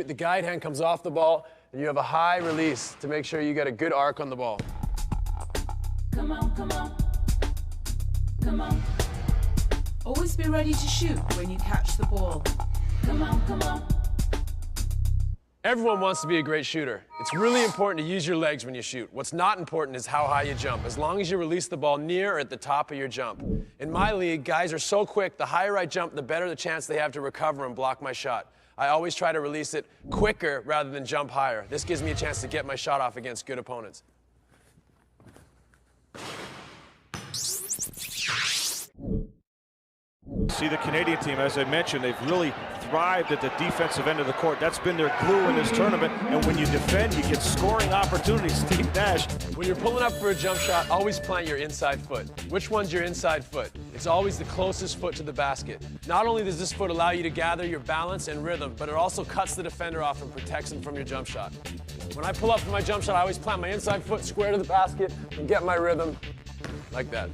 the guide hand comes off the ball, and you have a high release to make sure you get a good arc on the ball. Come on, come on. Come on. Always be ready to shoot when you catch the ball. Come on, come on. Everyone wants to be a great shooter. It's really important to use your legs when you shoot. What's not important is how high you jump, as long as you release the ball near or at the top of your jump. In my league, guys are so quick, the higher I jump, the better the chance they have to recover and block my shot. I always try to release it quicker rather than jump higher. This gives me a chance to get my shot off against good opponents. See the Canadian team, as I mentioned, they've really thrived at the defensive end of the court. That's been their glue in this tournament. And when you defend, you get scoring opportunities. Steve Nash. When you're pulling up for a jump shot, always plant your inside foot. Which one's your inside foot? It's always the closest foot to the basket. Not only does this foot allow you to gather your balance and rhythm, but it also cuts the defender off and protects him from your jump shot. When I pull up for my jump shot, I always plant my inside foot square to the basket and get my rhythm like that.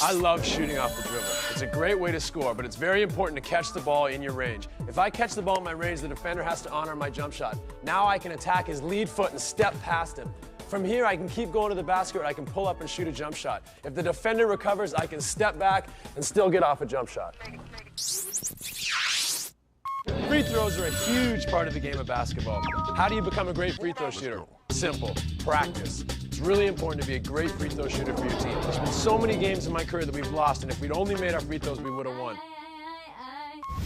I love shooting off the dribble. It's a great way to score, but it's very important to catch the ball in your range. If I catch the ball in my range, the defender has to honor my jump shot. Now I can attack his lead foot and step past him. From here, I can keep going to the basket, or I can pull up and shoot a jump shot. If the defender recovers, I can step back and still get off a jump shot. Free throws are a huge part of the game of basketball. How do you become a great free throw shooter? Simple, practice. It's really important to be a great free throw shooter for your team. There's been so many games in my career that we've lost, and if we'd only made our free throws, we would have won.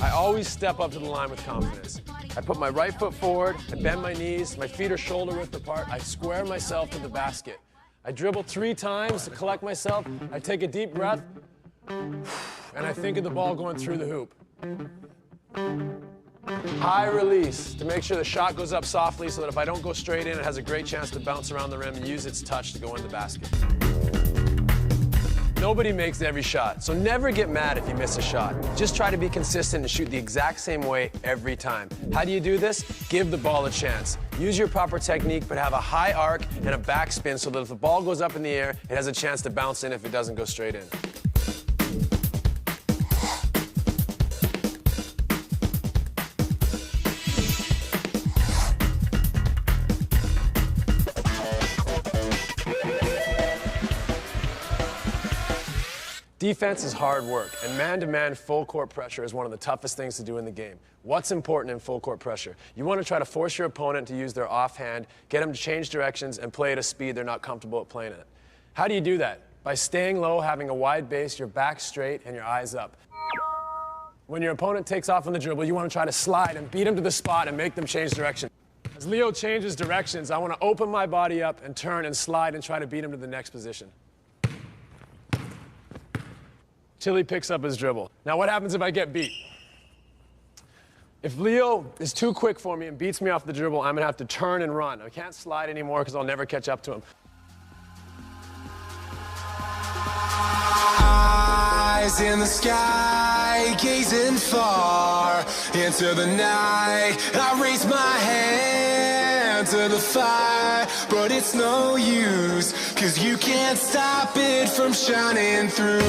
I always step up to the line with confidence. I put my right foot forward, I bend my knees, my feet are shoulder width apart, I square myself to the basket. I dribble 3 times to collect myself, I take a deep breath, and I think of the ball going through the hoop. High release to make sure the shot goes up softly so that if I don't go straight in, it has a great chance to bounce around the rim and use its touch to go in the basket. Nobody makes every shot, so never get mad if you miss a shot. Just try to be consistent and shoot the exact same way every time. How do you do this? Give the ball a chance. Use your proper technique, but have a high arc and a backspin so that if the ball goes up in the air, it has a chance to bounce in if it doesn't go straight in. Defense is hard work, and man-to-man full court pressure is one of the toughest things to do in the game. What's important in full court pressure? You want to try to force your opponent to use their offhand, get them to change directions, and play at a speed they're not comfortable at playing at. How do you do that? By staying low, having a wide base, your back straight, and your eyes up. When your opponent takes off on the dribble, you want to try to slide and beat them to the spot and make them change direction. As Leo changes directions, I want to open my body up and turn and slide and try to beat him to the next position. Till he picks up his dribble. Now what happens if I get beat? If Leo is too quick for me and beats me off the dribble, I'm gonna have to turn and run. I can't slide anymore because I'll never catch up to him. Eyes in the sky, gazing far into the night. I raise my hand to the fire, but it's no use, 'cause you can't stop it from shining through.